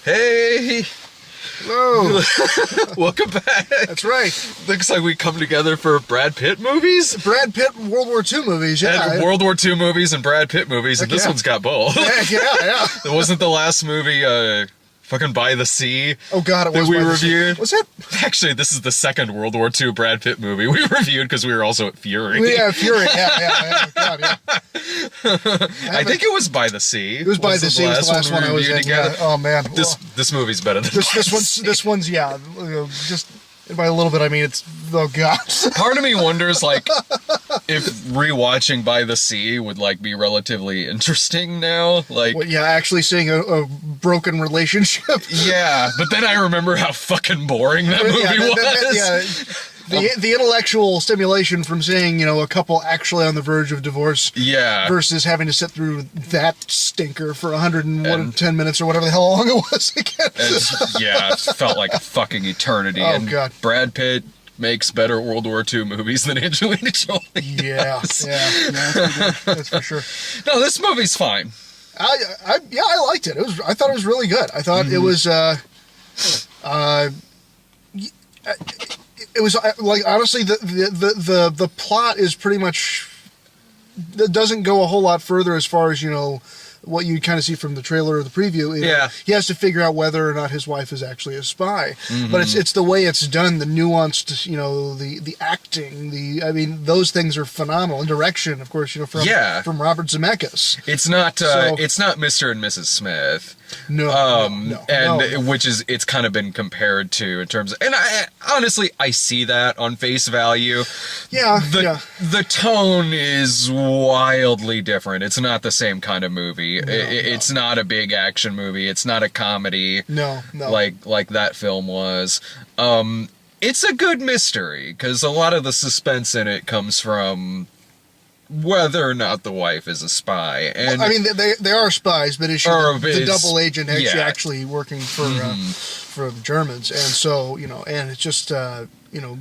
Hey! Hello. Welcome back. That's right. Looks like we come together for Brad Pitt movies. Brad Pitt World War II movies, yeah. And World War II movies and Brad Pitt movies, and this one's got both. Yeah. It wasn't the last movie, fucking By the Sea. Oh God, it was that we By the reviewed. Sea. Was it? Actually, this is the second World War II Brad Pitt movie we reviewed because we were also at Fury. Yeah, Fury. Yeah. God, yeah. I think it was By the Sea. It was By the Sea. Was the last one I was in. Together. Yeah. Oh man. This movie's better than this one's yeah. Just by a little bit, I mean it's God. Part of me wonders, like, if rewatching By the Sea would, like, be relatively interesting now. Like, Well, yeah, actually seeing a broken relationship. yeah, but then I remember how fucking boring that movie was. The intellectual stimulation from seeing, a couple actually on the verge of divorce Yeah. versus having to sit through that stinker for 110 minutes or whatever the hell long it was again. Yeah, it felt like a fucking eternity. Oh, and God. Brad Pitt makes better World War II movies than Angelina Jolie Yeah, does. that's for sure. No, this movie's fine. I liked it. I thought it was really good. I thought it was it was like, honestly, the plot is pretty much, it doesn't go a whole lot further as far as what you kind of see from the trailer or the preview. Yeah. He has to figure out whether or not his wife is actually a spy. But it's the way it's done, the nuanced, the acting, those things are phenomenal. And direction, of course, from Robert Zemeckis. It's not Mr. and Mrs. Smith. No. Which is, it's kind of been compared to in terms of, and I honestly, I see that on face value. Yeah. The tone is wildly different. It's not the same kind of movie. It's not a big action movie. It's not a comedy. No. Like that film was. It's a good mystery because a lot of the suspense in it comes from whether or not the wife is a spy. And they are spies, but is she the double agent actually working for the Germans? And so, and it's just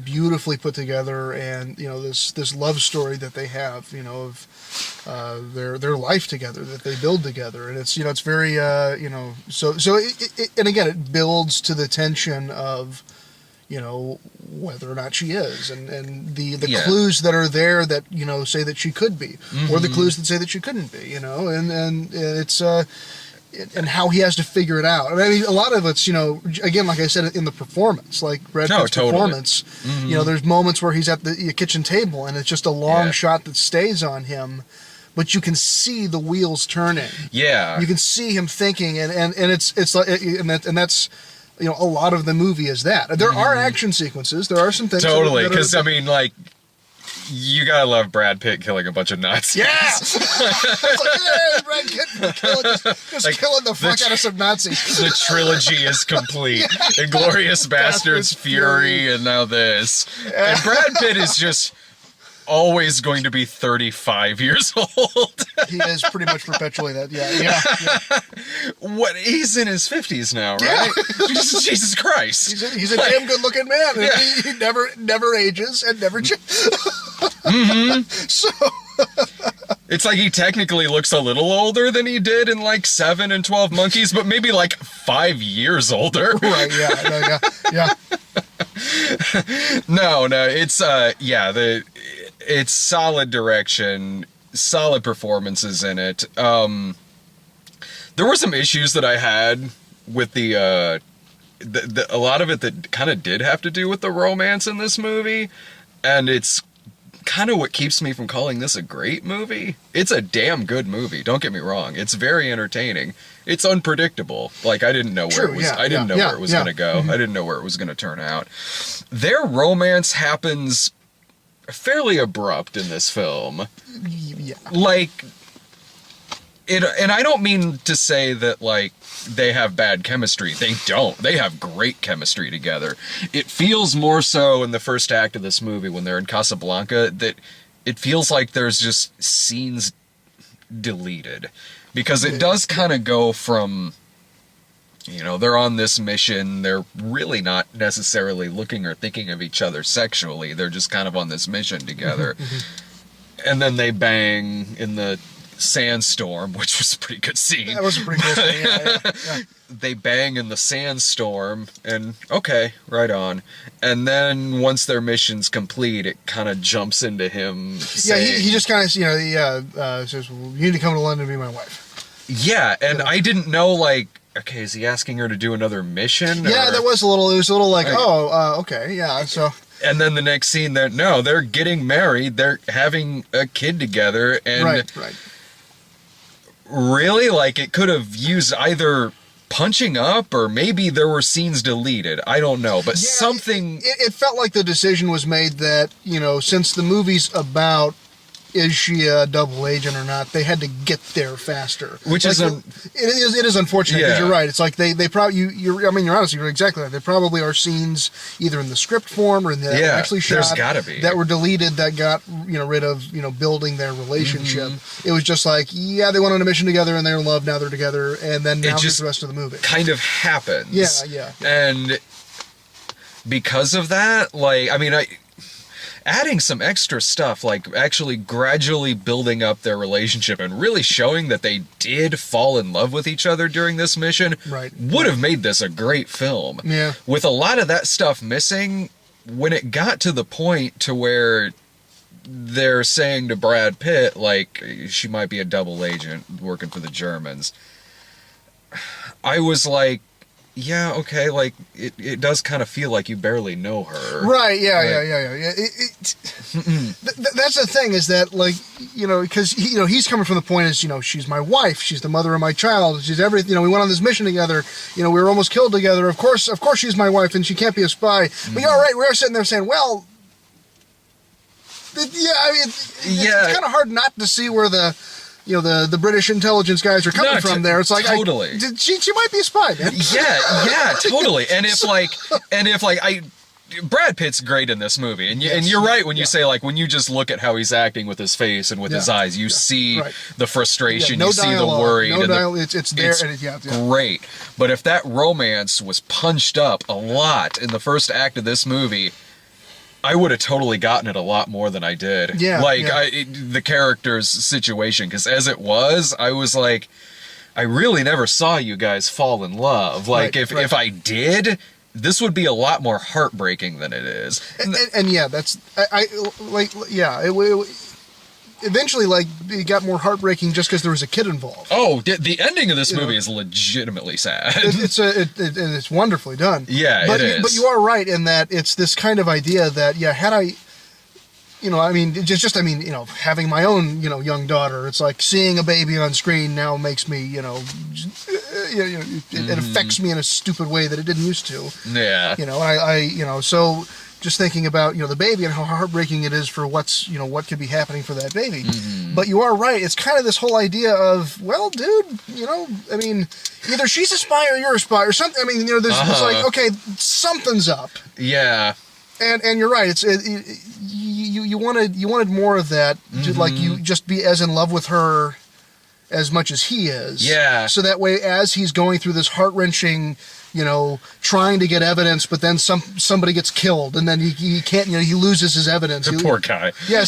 beautifully put together, and this love story that they have, of their life together that they build together, and it's it's very and again, it builds to the tension of whether or not she is, and the clues that are there that say that she could be, or the clues that say that she couldn't be, and it's and how he has to figure it out. I mean, a lot of it's again, like I said, in the performance, like Brad Pitt's performance. There's moments where he's at the kitchen table and it's just a long shot that stays on him, but you can see the wheels turning. Yeah, you can see him thinking, and it's like, and that's. A lot of the movie is that. There are action sequences. There are some things. Totally, because you gotta love Brad Pitt killing a bunch of Nazis. Yeah! It's like, hey, Brad Pitt killing the fuck out of some Nazis. The trilogy is complete. Inglourious Bastards, Fury, and now this. And Brad Pitt is just always going to be 35 years old. He is pretty much perpetually that. Yeah. What? He's in his 50s now, right? Yeah. Jesus Christ. He's a damn good-looking man. And he never ages and never changes. So it's like he technically looks a little older than he did in like 7 and 12 Monkeys, but maybe like 5 years older. Right? Yeah. No. It's solid direction, solid performances in it. There were some issues that I had with a lot of it that kind of did have to do with the romance in this movie, and it's kind of what keeps me from calling this a great movie. It's a damn good movie, don't get me wrong. It's very entertaining. It's unpredictable. Like, I didn't know where it was. I didn't know where it was going to go. I didn't know where it was going to turn out. Their romance happens fairly abrupt in this film. Yeah. Like, and I don't mean to say that, like, they have bad chemistry. They don't. They have great chemistry together. It feels more so in the first act of this movie when they're in Casablanca that it feels like there's just scenes deleted. Because it does kind of go from, they're on this mission. They're really not necessarily looking or thinking of each other sexually. They're just kind of on this mission together. And then they bang in the sandstorm, which was a pretty good scene. That was a pretty cool scene. Yeah. They bang in the sandstorm, and okay, right on. And then once their mission's complete, it kind of jumps into him. Saying, he just kind of, says, well, you need to come to London and be my wife. Yeah, and I didn't know, like, okay, is he asking her to do another mission? Yeah, it was a little like, okay, yeah, so. And then the next scene, they're getting married, they're having a kid together, and right. Really, like, it could have used either punching up, or maybe there were scenes deleted. I don't know, but something. It felt like the decision was made that, since the movie's about is she a double agent or not, they had to get there faster. Which like, it is unfortunate because you're right. It's like they probably you're honestly, you're exactly right. There probably are scenes either in the script form or in the actually shot there's gotta be. that were deleted that got rid of building their relationship. It was just like they went on a mission together and they're in love, now they're together, and then now here's the rest of the movie. Kind of happens. Yeah. And because of that, like, I mean, adding some extra stuff, like actually gradually building up their relationship and really showing that they did fall in love with each other during this mission, would have made this a great film. Yeah. With a lot of that stuff missing, when it got to the point to where they're saying to Brad Pitt, like, she might be a double agent working for the Germans, I was like, yeah, okay, like, it does kind of feel like you barely know her. Right, yeah. That's the thing, is that, like, because, he's coming from the point is, she's my wife, she's the mother of my child, she's everything, we went on this mission together, we were almost killed together, of course she's my wife, and she can't be a spy. But you're right, we're sitting there saying, well, it's kind of hard not to see where the British intelligence guys are coming from there. It's like, totally. She might be a spy, man. Yeah, totally. And Brad Pitt's great in this movie, and you're right when you say, like, when you just look at how he's acting with his face and with his eyes, you see the frustration, no you dialogue, see the worry. No dialogue, it's there, it's great. But if that romance was punched up a lot in the first act of this movie, I would have totally gotten it a lot more than I did. The character's situation, because as it was, I was like, I really never saw you guys fall in love. Like, if I did, this would be a lot more heartbreaking than it is. Eventually, like, it got more heartbreaking just because there was a kid involved. Oh, the ending of this movie is legitimately sad. It's wonderfully done. Yeah, it is. But you are right in that it's this kind of idea that, had I, having my own, young daughter, it's like seeing a baby on screen now makes me, it affects me in a stupid way that it didn't used to. Yeah. So just thinking about, the baby and how heartbreaking it is for what could be happening for that baby. But you are right. It's kind of this whole idea of, well, dude, either she's a spy or you're a spy or something. There's it's like, okay, something's up. Yeah. And you're right. You wanted more of that, to, like, you just be as in love with her as much as he is. Yeah. So that way, as he's going through this heart-wrenching, trying to get evidence, but then somebody gets killed, and then he can't, he loses his evidence. The poor guy. Yeah,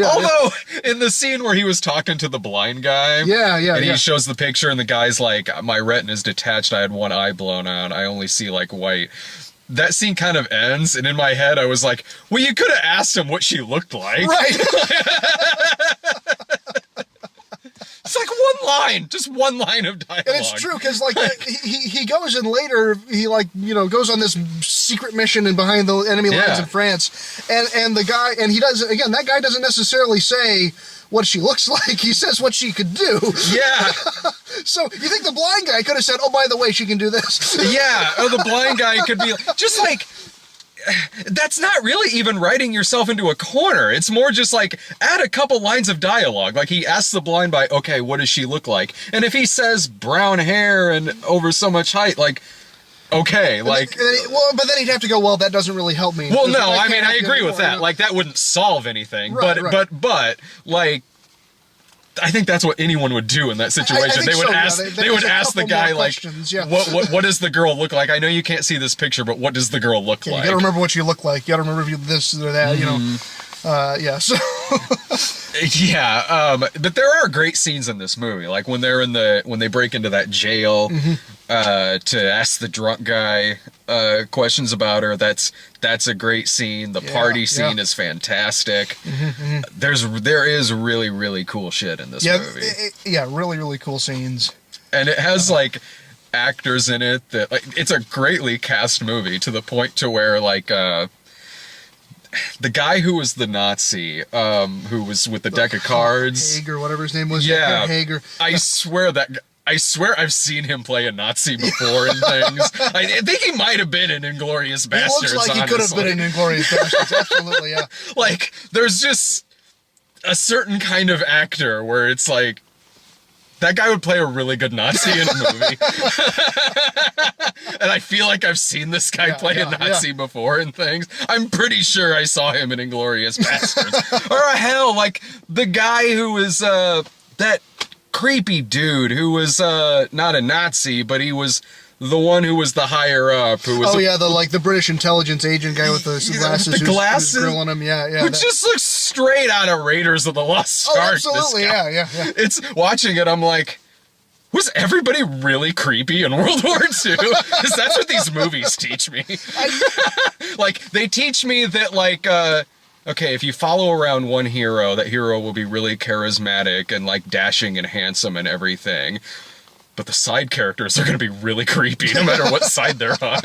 although, in the scene where he was talking to the blind guy, and he shows the picture, and the guy's like, my retina's detached, I had one eye blown out, I only see, like, white. That scene kind of ends, and in my head, I was like, well, you could have asked him what she looked like. Right. It's like just one line of dialogue. And it's true, because, like, he goes in later, he, like, goes on this secret mission and behind the enemy lines in France, and the guy, and he does, again, that guy doesn't necessarily say what she looks like, he says what she could do. Yeah. So, you think the blind guy could have said, oh, by the way, she can do this? Yeah, or the blind guy could be, just like, that's not really even writing yourself into a corner. It's more just like, add a couple lines of dialogue. Like, he asks the blind guy, okay, what does she look like? And if he says brown hair and over so much height, like, okay, like... but then he'd have to go, well, that doesn't really help me. Well, no, I agree with that. Like, that wouldn't solve anything. Right, but, like... I think that's what anyone would do in that situation. They would ask the guy, like, what does the girl look like? I know you can't see this picture, but what does the girl look like? You gotta remember what she looked like. You gotta remember if you this or that, so... Yeah, but there are great scenes in this movie, like when when they break into that jail to ask the drunk guy questions about her. That's a great scene. The party scene is fantastic. There is really, really cool shit in this movie. Really, really cool scenes. And it has like actors in it that like it's a greatly cast movie to the point to where like the guy who was the Nazi, who was with the deck of cards, Hager, whatever his name was. Yeah, Hager. I swear I've seen him play a Nazi before and things. I think he might have been in Inglourious Basterds. He looks like he could have been in Inglourious Basterds. Absolutely, yeah. Like there's just a certain kind of actor where it's like, that guy would play a really good Nazi in a movie. And I feel like I've seen this guy play a Nazi before and things. I'm pretty sure I saw him in Inglourious Basterds. Or hell, like the guy who was that creepy dude who was not a Nazi, but he was the one who was the higher up. Who was the British intelligence agent guy with the glasses. The glasses, who's grilling him. Who just looks straight out of Raiders of the Lost Ark. Oh, absolutely, yeah. It's watching it. I'm like, was everybody really creepy in World War II? Because that's what these movies teach me. Like they teach me that like. Okay, if you follow around one hero, that hero will be really charismatic and like dashing and handsome and everything. But the side characters are going to be really creepy no matter what side they're on.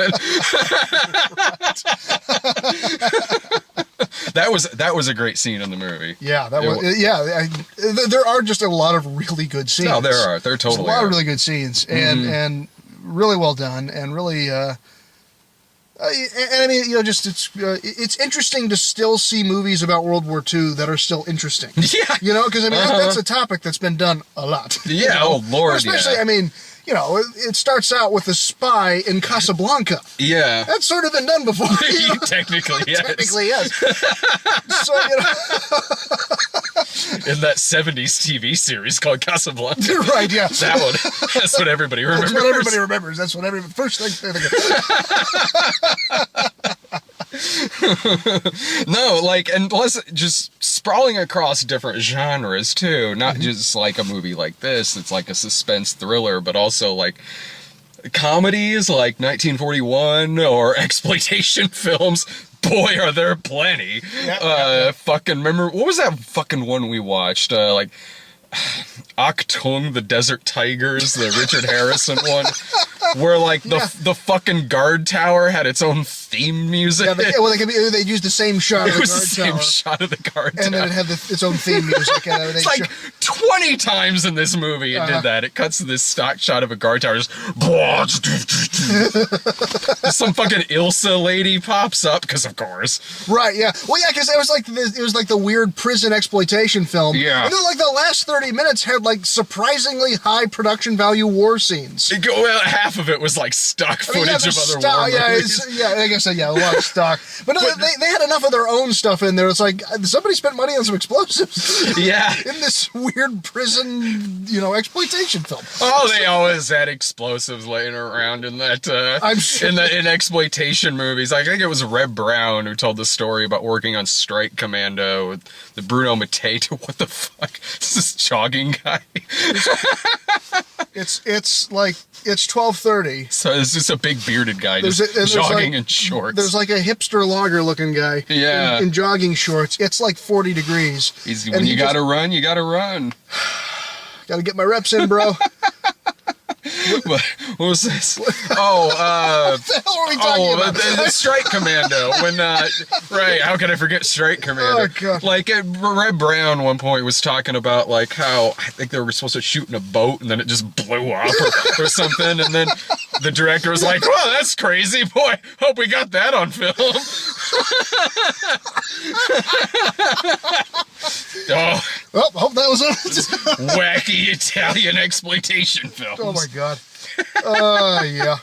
That was a great scene in the movie. Yeah, there are just a lot of really good scenes. No, there are. There totally There's a lot are. of really good scenes and really well done and really. And I mean, it's interesting to still see movies about World War II that are still interesting. Yeah. Because I mean that's a topic that's been done a lot. Yeah. Oh Lord. Especially, I mean, it starts out with a spy in Casablanca. Yeah. That's sort of been done before. Technically, yes. Technically, yes. So, in that 70s TV series called Casablanca. Right, yeah. That one. That's what everybody remembers. That's what everybody remembers. That's what first thing they think of. No, like, and plus just sprawling across different genres too, not just like a movie like this, it's like a suspense thriller, but also like comedies like 1941 or exploitation films. Boy, are there plenty. Fucking remember, what was that fucking one we watched? Like Achtung, the Desert Tigers, the Richard Harrison one, where like the fucking guard tower had its own theme music. Yeah, they'd use the same shot of the guard tower. It was the same shot of the guard tower. And then it had its own theme music. And it's like 20 times in this movie it did that. It cuts to this stock shot of a guard tower, just some fucking Ilsa lady pops up, because of course. Right, yeah. Well, yeah, because it was like the weird prison exploitation film. Yeah. And then like the last 30 minutes had like surprisingly high production value war scenes. Well, half of it was like stock footage of other war movies. I guess a lot of stock. But no, they had enough of their own stuff in there. It's like somebody spent money on some explosives. Yeah. In this weird prison, exploitation film. Oh, they always had explosives laying around in that. I'm sure. In exploitation movies. I think it was Reb Brown who told the story about working on Strike Commando with the Bruno Mattei. What the fuck? This jogging guy. It's like it's 12:30. So it's just a big bearded guy jogging in shorts. There's like a hipster logger looking guy. Yeah. In jogging shorts. It's like 40 degrees. When you gotta run, you gotta run. Gotta get my reps in, bro. What was this? What the hell are we talking about? The Strike Commando. Right, how can I forget Strike Commando? Oh, God. Like, Red Brown one point was talking about, like, how I think they were supposed to shoot in a boat and then it just blew up or something. And then the director was like, "Well, that's crazy. Boy, hope we got that on film." Well, hope that was it. Wacky Italian exploitation films. Oh my God. Yeah.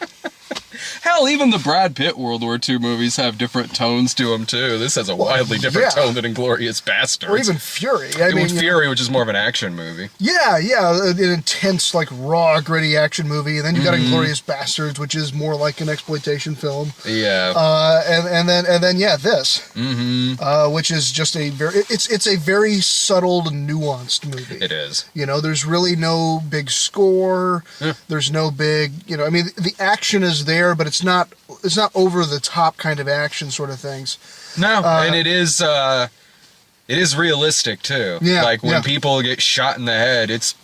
Hell, Hell, even the Brad Pitt World War II movies have different tones to them, too. This has a wildly different tone than Inglourious Basterds. Or even Fury. I mean, Fury, which is more of an action movie. Yeah, an intense, like, raw, gritty action movie. And then you got Inglourious Basterds, which is more like an exploitation film. Yeah. And then this. Which is just a very... It's a very subtle, nuanced movie. It is. You know, there's really no big score. Yeah. There's no big... You know, I mean, the action is there, but it's not over-the-top kind of action sort of things. No, and it is realistic, too. Yeah, like, when people get shot in the head, it's...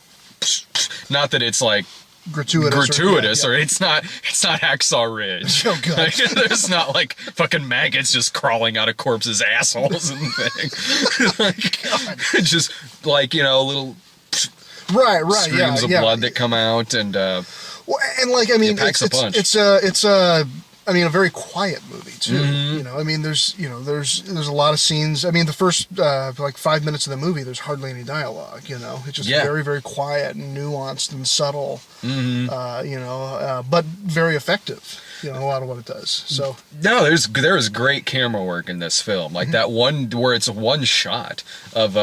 Not that it's, like... gratuitous or it's not Hacksaw Ridge. Oh god. Like, there's not like fucking maggots just crawling out of corpses' assholes and things. Like, just like, you know, little streams of blood that come out and and like, I mean, it's I mean, a very quiet movie too. You know, I mean, there's a lot of scenes. I mean, the first like 5 minutes of the movie, there's hardly any dialogue. You know, it's just very, very quiet and nuanced and subtle. You know, but very effective. You know, a lot of what it does. So no, there is great camera work in this film. Like that one where it's one shot of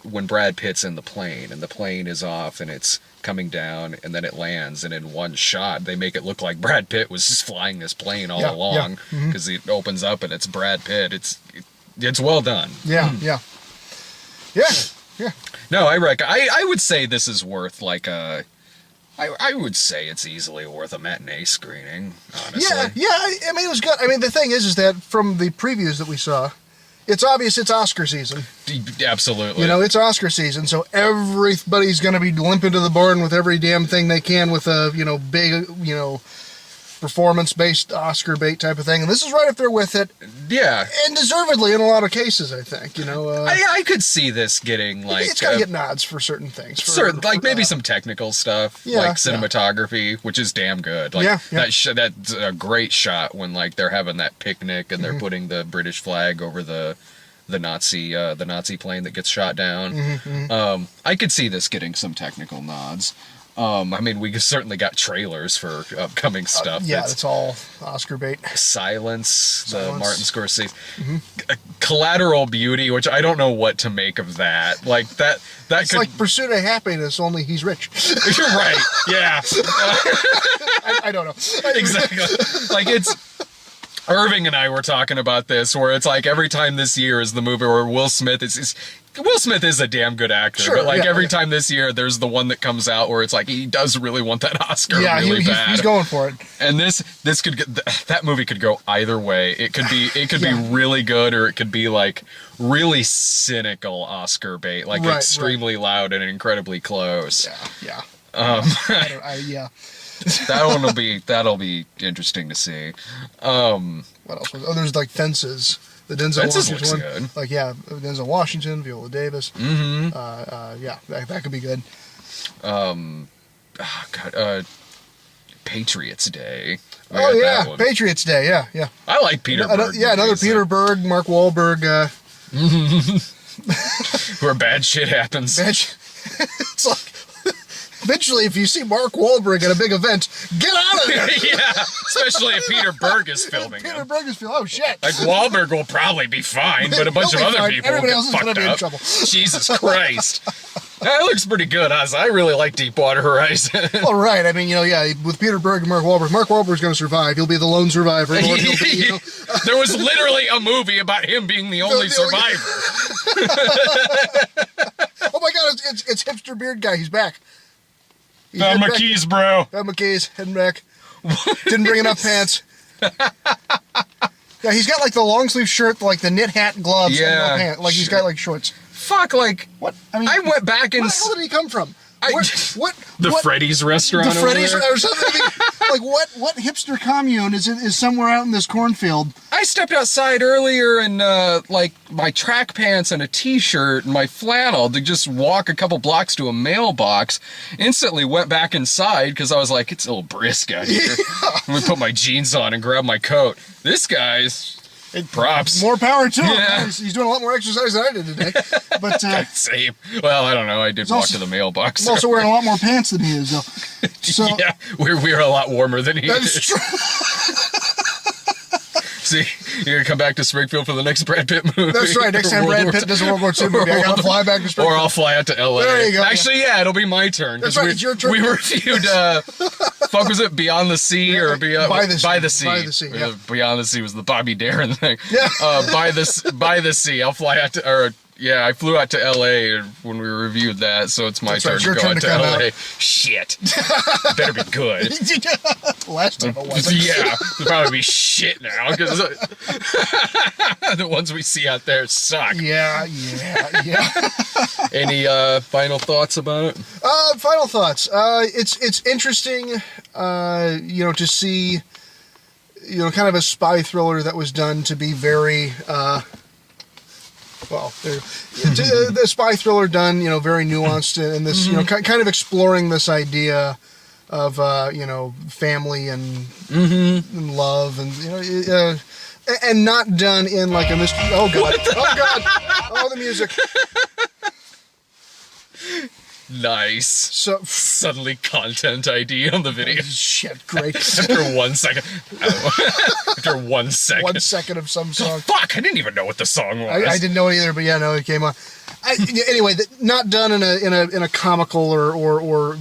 when Brad Pitt's in the plane and the plane is off and it's coming down and then it lands, and in one shot they make it look like Brad Pitt was just flying this plane all along because it opens up and it's Brad Pitt. It's well done. Yeah. No, I would say this is worth like a... I would say it's easily worth a matinee screening, honestly. Yeah, I mean, it was good. I mean, the thing is that from the previews that we saw, it's obvious it's Oscar season. Absolutely. You know, it's Oscar season, so everybody's going to be limping to the barn with every damn thing they can with a, you know, big, you know, performance-based Oscar bait type of thing. And this is right up there with it. Yeah. And deservedly in a lot of cases, I think, you know. I could see this getting, like... It's got to get nods for certain things. Maybe some technical stuff, like cinematography, which is damn good. Like, that's a great shot when, like, they're having that picnic and they're putting the British flag over the Nazi plane that gets shot down. I could see this getting some technical nods. I mean, we certainly got trailers for upcoming stuff. It's all Oscar bait. Silence, the Martin Scorsese. Collateral Beauty, which I don't know what to make of that. Like, it's like Pursuit of Happiness, only he's rich. You're right, yeah. I don't know. Exactly. Like, it's... Irving and I were talking about this, where it's like every time this year is the movie where Will Smith is a damn good actor, but like every time this year there's the one that comes out where it's like he does really want that Oscar really bad. He's going for it. And this could get, that movie could go either way. It could be really good, or it could be like really cynical Oscar bait, like extremely loud and incredibly close. Yeah. That'll be interesting to see. What else? There's like Fences. The Denzel Washington one. Good. Like Denzel Washington, Viola Davis. That could be good. Patriots Day. Patriots Day. Yeah. I like Peter Berg. Another Peter Berg, Mark Wahlberg. Where bad shit happens. It's like, eventually, if you see Mark Wahlberg at a big event, get out of there! Yeah, especially if Peter Berg is filming Peter Berg is filming. Oh, shit. Like, Wahlberg will probably be fine, but a bunch of other people Everybody will else get is going to be in fucked trouble. up. Jesus Christ. That looks pretty good, Oz. I really like Deepwater Horizon. All right. I mean, with Peter Berg and Mark Wahlberg's going to survive. He'll be the lone survivor. There was literally a movie about him being the only survivor. Oh, my God. It's Hipster Beard Guy. He's back. Found my keys, bro. Found my keys, heading back. Didn't bring enough pants. Yeah, he's got like the long sleeve shirt, like the knit hat and gloves, and no pants. Like he's got like shorts. Fuck, like what? I mean, I went back and. Where the hell did he come from? The Freddy's restaurant. The Freddy's or something. Like what hipster commune is somewhere out in this cornfield? I stepped outside earlier in like my track pants and a t-shirt and my flannel to just walk a couple blocks to a mailbox. Instantly went back inside because I was like, it's a little brisk out here. Let me put my jeans on and grab my coat. This guy's props. More power to him. He's doing a lot more exercise than I did today. But same. Well, I don't know. I did walk to the mailbox. He's also wearing a lot more pants than he is, though. So, yeah, we're a lot warmer than he is. That's true. See, you're gonna come back to Springfield for the next Brad Pitt movie. That's right. Next time Brad Pitt does a World War II movie, I gotta fly back to Springfield. Or I'll fly out to LA. There you go. Actually, yeah, it'll be my turn. That's right. It's your turn. We reviewed. Fuck, was it Beyond the Sea or Beyond By the Sea? By the Sea. By the Sea. Yeah. Beyond the Sea was the Bobby Darin thing. Yeah. By the Sea. I'll fly out to. Or yeah, I flew out to LA when we reviewed that, so it's my turn to go out to LA. Shit. Better be good. Last time it wasn't. Yeah, it'll probably be shit now because the ones we see out there suck. Yeah. Any final thoughts about it? Final thoughts. It's interesting, to see, kind of a spy thriller that was done to be very, the spy thriller done, very nuanced and this, kind of exploring this idea of, family and, and love and, and not done in like a mystery. Oh God! Oh God! Oh, the music. Nice. So suddenly content ID on the video. Shit, great. After 1 second. After 1 second. 1 second of some song. Fuck! I didn't even know what the song was. I didn't know it either, but yeah, no, it came on. Anyway, not done in a comical or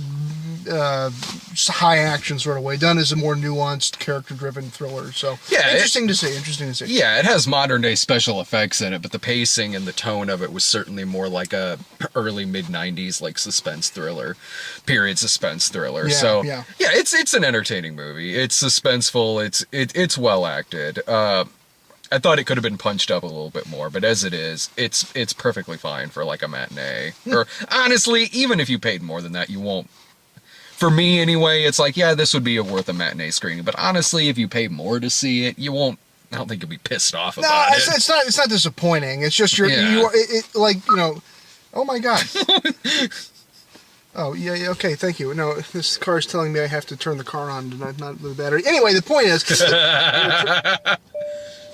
high action sort of way. Done as a more nuanced, character-driven thriller. So yeah, interesting to see. Yeah, it has modern day special effects in it, but the pacing and the tone of it was certainly more like a early mid '90s like suspense thriller, period suspense thriller. Yeah. It's an entertaining movie. It's suspenseful. It's well acted. I thought it could have been punched up a little bit more, but as it is, it's perfectly fine for like a matinee. Or honestly, even if you paid more than that, you won't. For me, anyway, it's like, yeah, this would be worth a matinee screening. But honestly, if you pay more to see it, you won't. I don't think you'll be pissed off about it. It's not disappointing. It's just oh my God. Oh yeah. Okay. Thank you. No, this car is telling me I have to turn the car on, not the battery. Anyway, the point is.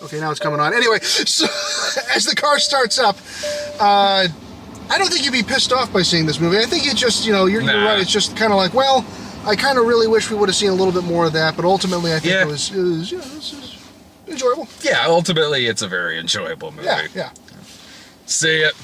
Okay, now it's coming on. Anyway, so as the car starts up, I don't think you'd be pissed off by seeing this movie. I think it's just, you're right. It's just kind of like, well, I kind of really wish we would have seen a little bit more of that, but ultimately I think it was enjoyable. Yeah, ultimately it's a very enjoyable movie. Yeah. See it.